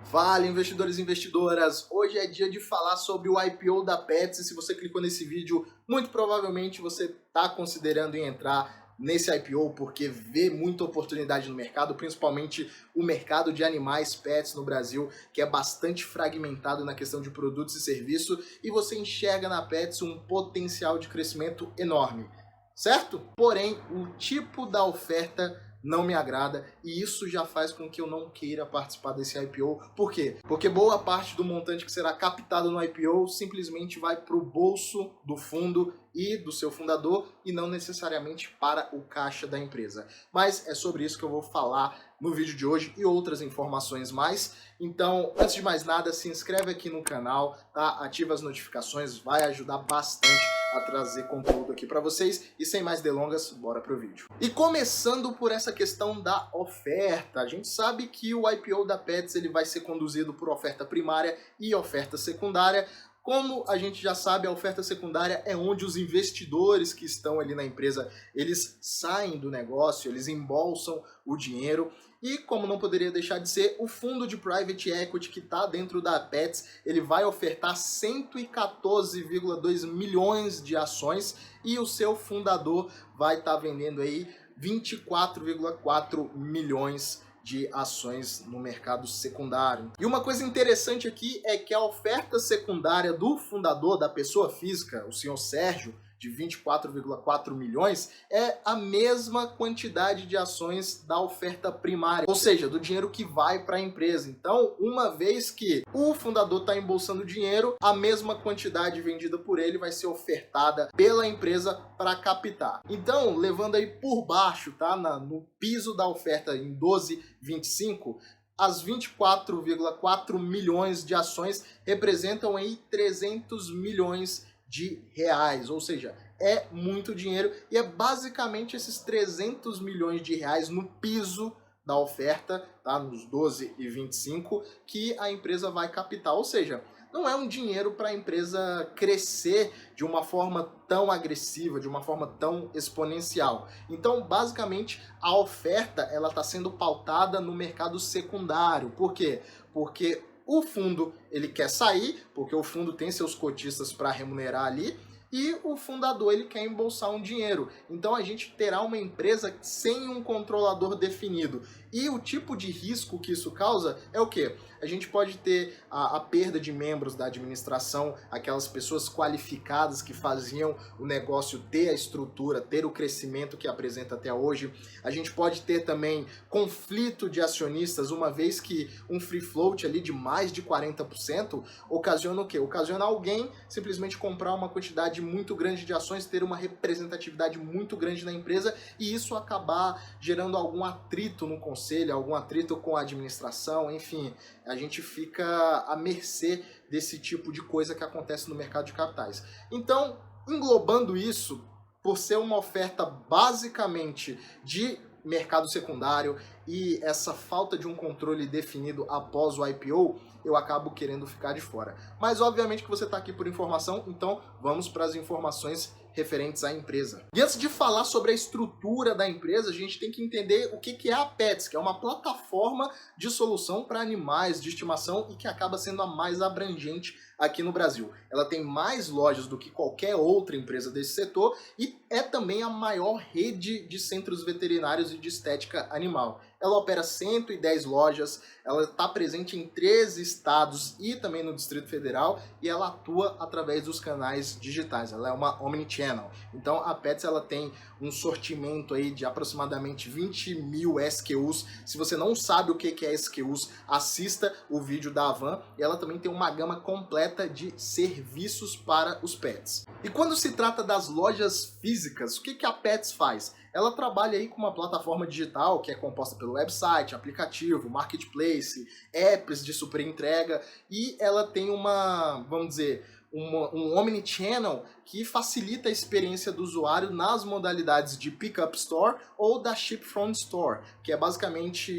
Fala, investidores e investidoras! Hoje é dia de falar sobre o IPO da Petz e se você clicou nesse vídeo, muito provavelmente você está considerando em entrar nesse IPO porque vê muita oportunidade no mercado, principalmente o mercado de animais pets no Brasil, que é bastante fragmentado na questão de produtos e serviços, e você enxerga na Petz um potencial de crescimento enorme, certo? Porém, o tipo da oferta não me agrada e isso já faz com que eu não queira participar desse IPO. Por quê? Porque boa parte do montante que será captado no IPO simplesmente vai para o bolso do fundo e do seu fundador e não necessariamente para o caixa da empresa. Mas é sobre isso que eu vou falar no vídeo de hoje e outras informações mais. Então, antes de mais nada, se inscreve aqui no canal, tá? Ativa as notificações, vai ajudar bastante a trazer conteúdo aqui para vocês. E sem mais delongas, bora pro vídeo. E começando por essa questão da oferta, a gente sabe que o IPO da Petz ele vai ser conduzido por oferta primária e oferta secundária. Como a gente já sabe, a oferta secundária é onde os investidores que estão ali na empresa, eles saem do negócio, eles embolsam o dinheiro. E como não poderia deixar de ser, o fundo de Private Equity que está dentro da Petz, ele vai ofertar 114,2 milhões de ações e o seu fundador vai estar vendendo aí 24,4 milhões de ações no mercado secundário. E uma coisa interessante aqui é que a oferta secundária do fundador, da pessoa física, o senhor Sérgio, de 24,4 milhões, é a mesma quantidade de ações da oferta primária, ou seja, do dinheiro que vai para a empresa. Então, uma vez que o fundador está embolsando dinheiro, a mesma quantidade vendida por ele vai ser ofertada pela empresa para captar. Então, levando aí por baixo, tá, no piso da oferta em 12,25, as 24,4 milhões de ações representam aí 300 milhões de reais, ou seja, é muito dinheiro e é basicamente esses 300 milhões de reais no piso da oferta, tá, nos 12,25, que a empresa vai captar, ou seja, não é um dinheiro para a empresa crescer de uma forma tão agressiva, de uma forma tão exponencial. Então, basicamente, a oferta ela está sendo pautada no mercado secundário. Por quê? Porque o fundo ele quer sair, porque o fundo tem seus cotistas para remunerar ali, e o fundador ele quer embolsar um dinheiro. Então a gente terá uma empresa sem um controlador definido. E o tipo de risco que isso causa é o quê? A gente pode ter a perda de membros da administração, aquelas pessoas qualificadas que faziam o negócio ter a estrutura, ter o crescimento que apresenta até hoje. A gente pode ter também conflito de acionistas, uma vez que um free float ali de mais de 40% ocasiona o quê? Ocasiona alguém simplesmente comprar uma quantidade muito grande de ações, ter uma representatividade muito grande na empresa e isso acabar gerando algum atrito no conselho, algum atrito com a administração, enfim, a gente fica à mercê desse tipo de coisa que acontece no mercado de capitais. Então, englobando isso, por ser uma oferta basicamente de mercado secundário e essa falta de um controle definido após o IPO, eu acabo querendo ficar de fora. Mas obviamente que você está aqui por informação, então vamos para as informações referentes à empresa. E antes de falar sobre a estrutura da empresa, a gente tem que entender o que é a Petz, que é uma plataforma de solução para animais de estimação e que acaba sendo a mais abrangente aqui no Brasil. Ela tem mais lojas do que qualquer outra empresa desse setor e é também a maior rede de centros veterinários e de estética animal. Ela opera 110 lojas, ela está presente em 13 estados e também no Distrito Federal e ela atua através dos canais digitais, ela é uma omnichannel. Então a Petz ela tem um sortimento aí de aproximadamente 20 mil SKUs. Se você não sabe o que é SKUs, assista o vídeo da Avan e ela também tem uma gama completa de serviços para os pets. E quando se trata das lojas físicas, o que a Petz faz? Ela trabalha aí com uma plataforma digital que é composta pelo website, aplicativo, marketplace, apps de super entrega e ela tem uma, vamos dizer, um omnichannel que facilita a experiência do usuário nas modalidades de Pickup Store ou da Ship From Store, que é basicamente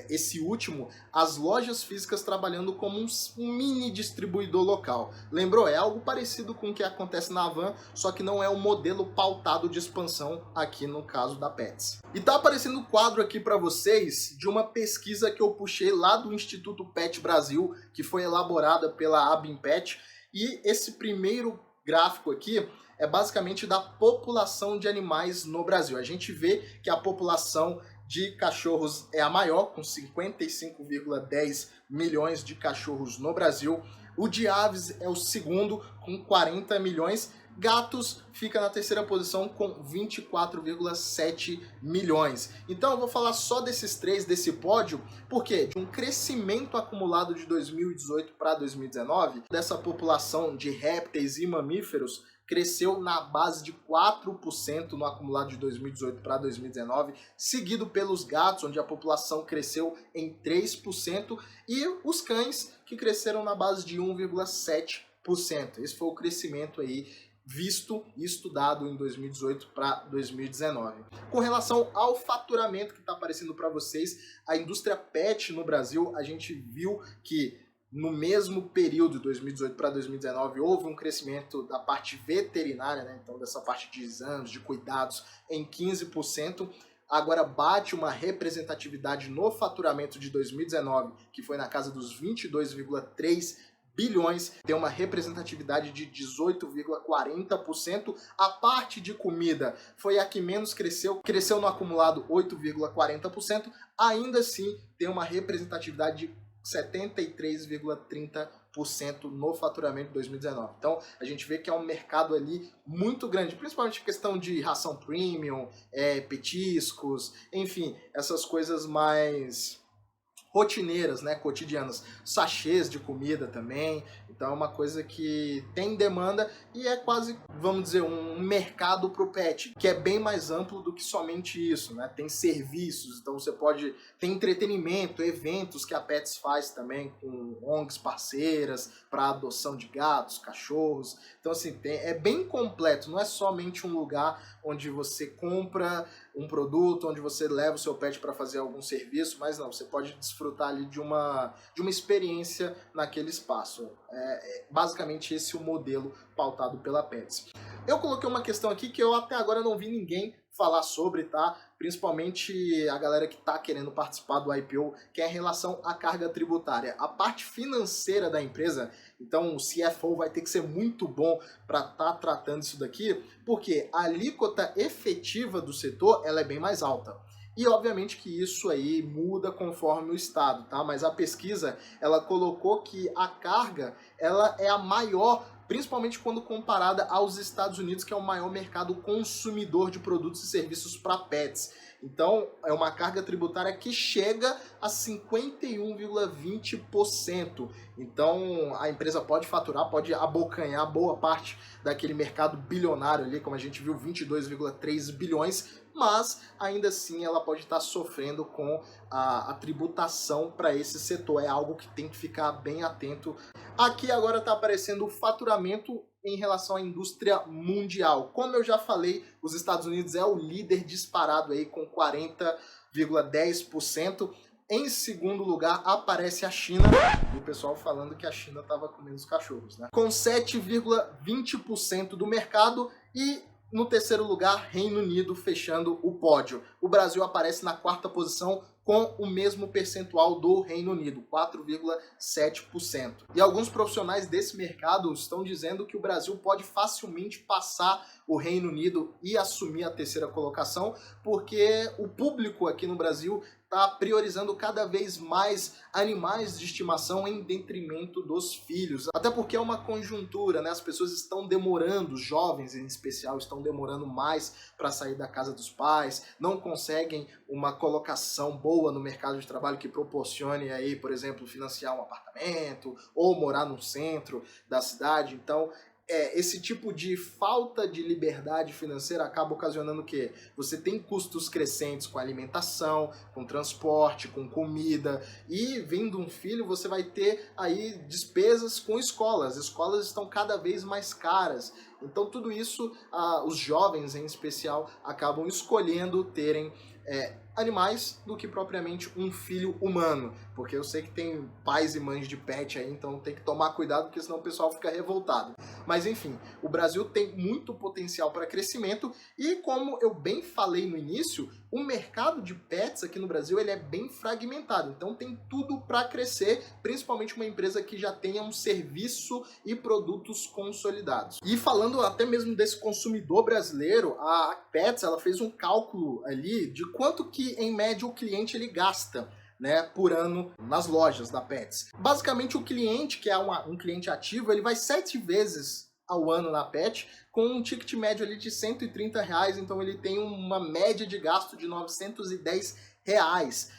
esse último, as lojas físicas trabalhando como um mini distribuidor local. Lembrou? É algo parecido com o que acontece na Havan, só que não é um modelo pautado de expansão aqui no caso da Petz. E tá aparecendo um quadro aqui para vocês de uma pesquisa que eu puxei lá do Instituto Pet Brasil, que foi elaborada pela Abimpet. E esse primeiro gráfico aqui é basicamente da população de animais no Brasil. A gente vê que a população de cachorros é a maior, com 55,10 milhões de cachorros no Brasil. O de aves é o segundo, com 40 milhões. Gatos fica na terceira posição com 24,7 milhões. Então eu vou falar só desses três, desse pódio, porque de um crescimento acumulado de 2018 para 2019, dessa população de répteis e mamíferos, cresceu na base de 4% no acumulado de 2018 para 2019, seguido pelos gatos, onde a população cresceu em 3%, e os cães, que cresceram na base de 1,7%. Esse foi o crescimento aí visto e estudado em 2018 para 2019. Com relação ao faturamento que está aparecendo para vocês, a indústria pet no Brasil, a gente viu que no mesmo período, 2018 para 2019, houve um crescimento da parte veterinária, né? Então dessa parte de exames, de cuidados, em 15%. Agora bate uma representatividade no faturamento de 2019, que foi na casa dos 22,3 bilhões, tem uma representatividade de 18,40%. A parte de comida foi a que menos cresceu, cresceu no acumulado 8,40%. Ainda assim, tem uma representatividade de 73,30% no faturamento de 2019. Então, a gente vê que é um mercado ali muito grande, principalmente questão de ração premium, petiscos, enfim, essas coisas mais rotineiras, né, cotidianas, sachês de comida também. Então é uma coisa que tem demanda e é quase, vamos dizer, um mercado para o pet, que é bem mais amplo do que somente isso, né? Tem serviços, então você pode ter entretenimento, eventos que a Petz faz também com ONGs parceiras para adoção de gatos, cachorros. Então assim, é bem completo, não é somente um lugar onde você compra um produto, onde você leva o seu pet para fazer algum serviço, mas não, você pode desfrutar ali de uma experiência naquele espaço. Basicamente esse é o modelo pautado pela Petz. Eu coloquei uma questão aqui que eu até agora não vi ninguém falar sobre, tá? Principalmente a galera que está querendo participar do IPO, que é em relação à carga tributária. A parte financeira da empresa, então o CFO vai ter que ser muito bom para estar tratando isso daqui, porque a alíquota efetiva do setor ela é bem mais alta. E obviamente que isso aí muda conforme o estado, tá? Mas a pesquisa, ela colocou que a carga, ela é a maior, principalmente quando comparada aos Estados Unidos, que é o maior mercado consumidor de produtos e serviços para pets. Então, é uma carga tributária que chega a 51,20%. Então, a empresa pode faturar, pode abocanhar boa parte daquele mercado bilionário ali, como a gente viu, 22,3 bilhões, mas ainda assim ela pode estar sofrendo com a tributação para esse setor. É algo que tem que ficar bem atento. Aqui agora está aparecendo o faturamento em relação à indústria mundial. Como eu já falei, os Estados Unidos é o líder disparado aí com 40,10%. Em segundo lugar aparece a China, e o pessoal falando que a China estava comendo os cachorros, né? Com 7,20% do mercado. E no terceiro lugar, Reino Unido fechando o pódio. O Brasil aparece na quarta posição com o mesmo percentual do Reino Unido, 4,7%. E alguns profissionais desse mercado estão dizendo que o Brasil pode facilmente passar o Reino Unido e assumir a terceira colocação, porque o público aqui no Brasil está priorizando cada vez mais animais de estimação em detrimento dos filhos. Até porque é uma conjuntura, né? As pessoas estão demorando, os jovens em especial, estão demorando mais para sair da casa dos pais, não conseguem uma colocação boa no mercado de trabalho que proporcione aí, por exemplo, financiar um apartamento ou morar no centro da cidade. Então, esse tipo de falta de liberdade financeira acaba ocasionando o quê? Você tem custos crescentes com alimentação, com transporte, com comida, e vindo um filho você vai ter aí despesas com escolas. As escolas estão cada vez mais caras. Então tudo isso, os jovens em especial, acabam escolhendo terem animais do que propriamente um filho humano, porque eu sei que tem pais e mães de pet aí, então tem que tomar cuidado, porque senão o pessoal fica revoltado. Mas enfim, o Brasil tem muito potencial para crescimento e, como eu bem falei no início, o mercado de pets aqui no Brasil ele é bem fragmentado, então tem tudo para crescer, principalmente uma empresa que já tenha um serviço e produtos consolidados. E falando até mesmo desse consumidor brasileiro, a Pets ela fez um cálculo ali de quanto que em média o cliente ele gasta, né, por ano nas lojas da Pets. Basicamente o cliente, que é um cliente ativo, ele vai 7 vezes ao ano na Pet, com um ticket médio ali de R$130, então ele tem uma média de gasto de R$910.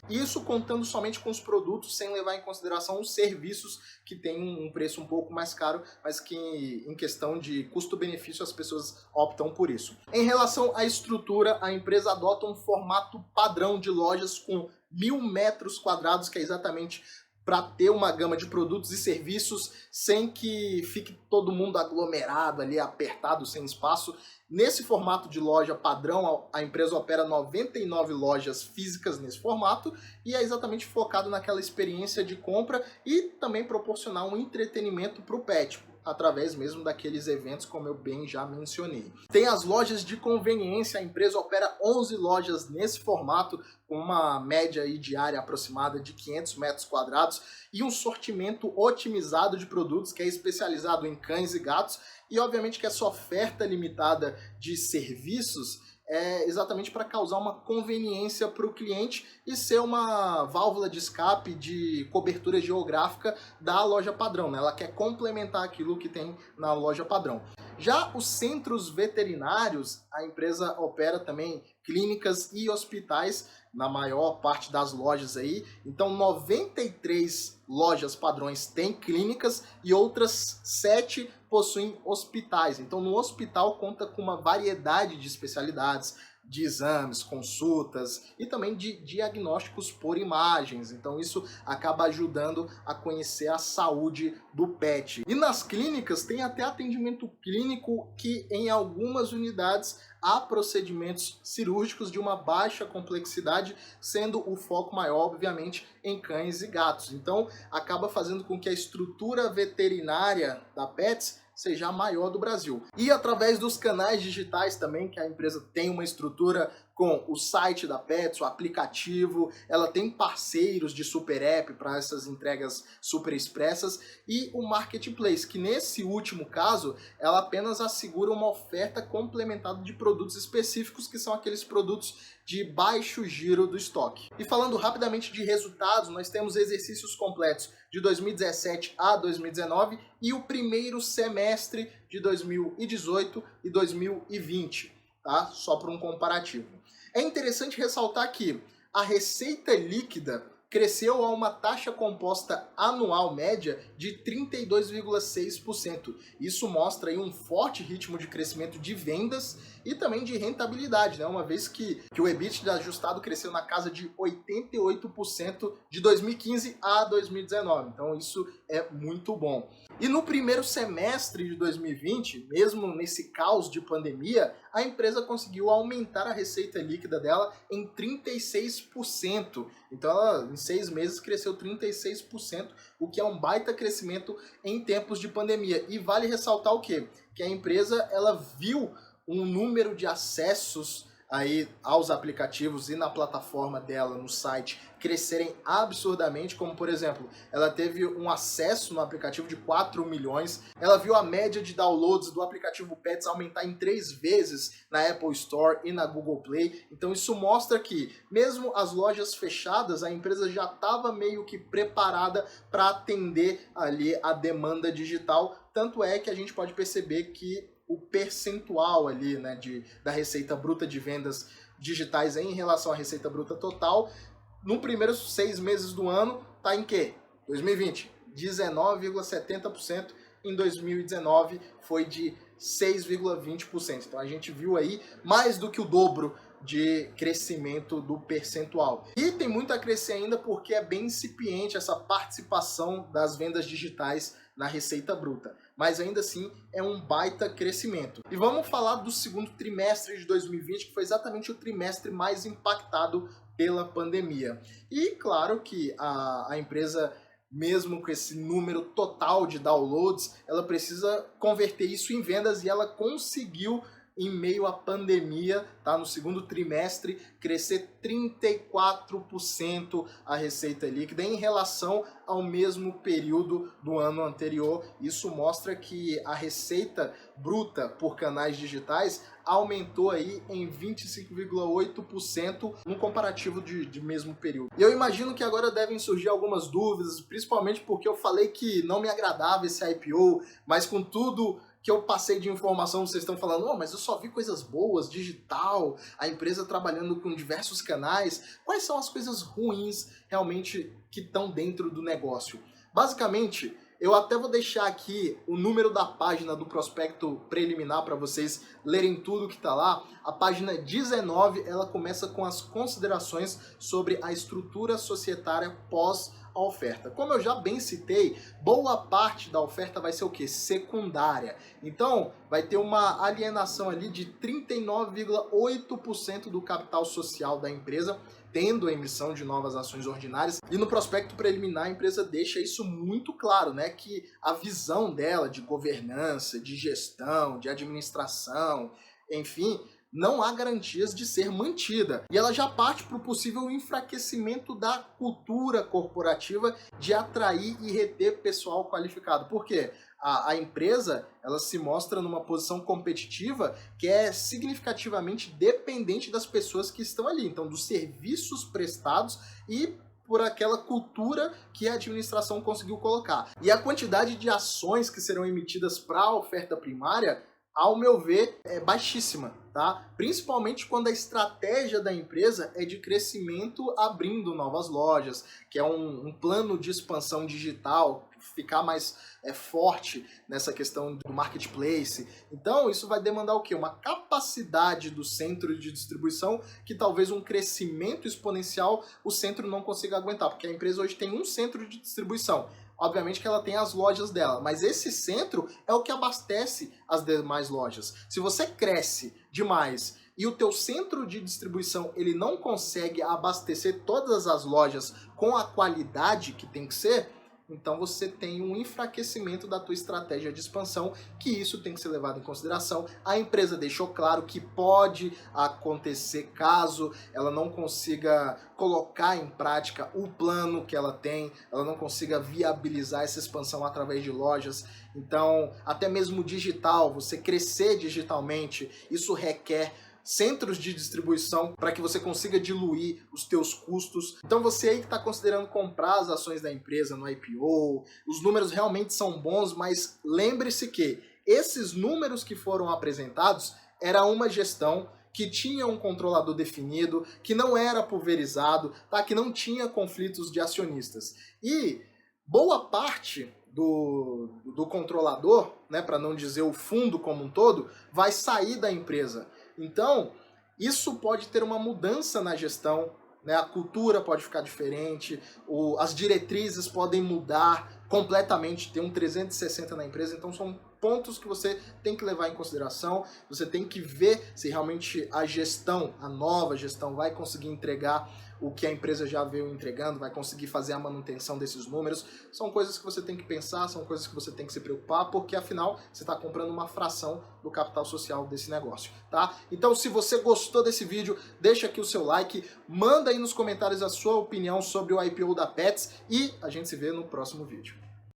Isso contando somente com os produtos, sem levar em consideração os serviços que têm um preço um pouco mais caro, mas que em questão de custo-benefício as pessoas optam por isso. Em relação à estrutura, a empresa adota um formato padrão de lojas com 1.000 metros quadrados, que é exatamente para ter uma gama de produtos e serviços sem que fique todo mundo aglomerado ali, apertado, sem espaço. Nesse formato de loja padrão, a empresa opera 99 lojas físicas nesse formato e é exatamente focado naquela experiência de compra e também proporcionar um entretenimento para o pet, através mesmo daqueles eventos como eu bem já mencionei. Tem as lojas de conveniência, a empresa opera 11 lojas nesse formato, com uma média aí diária aproximada de 500 metros quadrados e um sortimento otimizado de produtos que é especializado em cães e gatos, e obviamente que essa oferta limitada de serviços é exatamente para causar uma conveniência para o cliente e ser uma válvula de escape de cobertura geográfica da loja padrão, né? Ela quer complementar aquilo que tem na loja padrão. Já os centros veterinários, a empresa opera também clínicas e hospitais na maior parte das lojas aí. Então 93 lojas padrões têm clínicas e outras 7 possuem hospitais. Então no hospital conta com uma variedade de especialidades, de exames, consultas e também de diagnósticos por imagens. Então isso acaba ajudando a conhecer a saúde do pet. E nas clínicas tem até atendimento clínico, que em algumas unidades há procedimentos cirúrgicos de uma baixa complexidade, sendo o foco maior, obviamente, em cães e gatos. Então acaba fazendo com que a estrutura veterinária da Pets seja a maior do Brasil. E através dos canais digitais também, que a empresa tem uma estrutura com o site da Pets, o aplicativo, ela tem parceiros de super app para essas entregas super expressas e o marketplace, que nesse último caso, ela apenas assegura uma oferta complementada de produtos específicos, que são aqueles produtos de baixo giro do estoque. E falando rapidamente de resultados, nós temos exercícios completos de 2017 a 2019 e o primeiro semestre de 2018 e 2020, tá? Só para um comparativo. É interessante ressaltar que a receita líquida cresceu a uma taxa composta anual média de 32,6%. Isso mostra aí um forte ritmo de crescimento de vendas e também de rentabilidade, né? Uma vez que o EBITDA ajustado cresceu na casa de 88% de 2015 a 2019. Então isso é muito bom. E no primeiro semestre de 2020, mesmo nesse caos de pandemia, a empresa conseguiu aumentar a receita líquida dela em 36%. Então ela, em 6 meses, cresceu 36%, o que é um baita crescimento em tempos de pandemia. E vale ressaltar o quê? Que a empresa ela viu um número de acessos aí aos aplicativos e na plataforma dela, no site, crescerem absurdamente, como por exemplo, ela teve um acesso no aplicativo de 4 milhões, ela viu a média de downloads do aplicativo Pets aumentar em 3 vezes na Apple Store e na Google Play. Então isso mostra que, mesmo as lojas fechadas, a empresa já estava meio que preparada para atender ali a demanda digital, tanto é que a gente pode perceber que o percentual ali, né, da receita bruta de vendas digitais em relação à receita bruta total, no primeiros 6 meses do ano, tá em quê? 2020, 19,70%, em 2019 foi de 6,20%. Então a gente viu aí mais do que o dobro de crescimento do percentual. E tem muito a crescer ainda porque é bem incipiente essa participação das vendas digitais na receita bruta. Mas ainda assim é um baita crescimento. E vamos falar do segundo trimestre de 2020, que foi exatamente o trimestre mais impactado pela pandemia. E claro que a empresa, mesmo com esse número total de downloads, ela precisa converter isso em vendas e ela conseguiu, em meio à pandemia, tá? No segundo trimestre, crescer 34% a receita líquida em relação ao mesmo período do ano anterior. Isso mostra que a receita bruta por canais digitais aumentou aí em 25,8% no comparativo de mesmo período. E eu imagino que agora devem surgir algumas dúvidas, principalmente porque eu falei que não me agradava esse IPO, mas com tudo que eu passei de informação, vocês estão falando, oh, mas eu só vi coisas boas, digital, a empresa trabalhando com diversos canais. Quais são as coisas ruins realmente que estão dentro do negócio? Basicamente, eu até vou deixar aqui o número da página do prospecto preliminar para vocês lerem tudo que está lá. A página 19, ela começa com as considerações sobre a estrutura societária pós a oferta. Como eu já bem citei, boa parte da oferta vai ser o quê? Secundária. Então, vai ter uma alienação ali de 39,8% do capital social da empresa, tendo a emissão de novas ações ordinárias. E no prospecto preliminar, a empresa deixa isso muito claro, né? Que a visão dela de governança, de gestão, de administração, enfim, não há garantias de ser mantida. E ela já parte para o possível enfraquecimento da cultura corporativa de atrair e reter pessoal qualificado. Por quê? A empresa, ela se mostra numa posição competitiva que é significativamente dependente das pessoas que estão ali. Então, dos serviços prestados e por aquela cultura que a administração conseguiu colocar. E a quantidade de ações que serão emitidas para a oferta primária, ao meu ver, é baixíssima, tá? Principalmente quando a estratégia da empresa é de crescimento abrindo novas lojas, que é um plano de expansão digital, ficar mais forte nessa questão do marketplace. Então, isso vai demandar o quê? Uma capacidade do centro de distribuição que talvez um crescimento exponencial o centro não consiga aguentar, porque a empresa hoje tem um centro de distribuição. Obviamente que ela tem as lojas dela, mas esse centro é o que abastece as demais lojas. Se você cresce demais e o teu centro de distribuição ele não consegue abastecer todas as lojas com a qualidade que tem que ser, então você tem um enfraquecimento da tua estratégia de expansão, que isso tem que ser levado em consideração. A empresa deixou claro que pode acontecer caso ela não consiga colocar em prática o plano que ela tem, ela não consiga viabilizar essa expansão através de lojas. Então, até mesmo digital, você crescer digitalmente, isso requer centros de distribuição para que você consiga diluir os teus custos. Então você aí que está considerando comprar as ações da empresa no IPO, os números realmente são bons, mas lembre-se que esses números que foram apresentados era uma gestão que tinha um controlador definido, que não era pulverizado, tá? Que não tinha conflitos de acionistas. E boa parte do controlador, né, para não dizer o fundo como um todo, vai sair da empresa. Então, isso pode ter uma mudança na gestão, né? A cultura pode ficar diferente, as diretrizes podem mudar completamente, ter um 360 na empresa, então são pontos que você tem que levar em consideração, você tem que ver se realmente a gestão, a nova gestão, vai conseguir entregar o que a empresa já veio entregando, vai conseguir fazer a manutenção desses números. São coisas que você tem que pensar, são coisas que você tem que se preocupar, porque afinal você está comprando uma fração do capital social desse negócio, tá? Então, se você gostou desse vídeo, deixa aqui o seu like, manda aí nos comentários a sua opinião sobre o IPO da Petz e a gente se vê no próximo vídeo.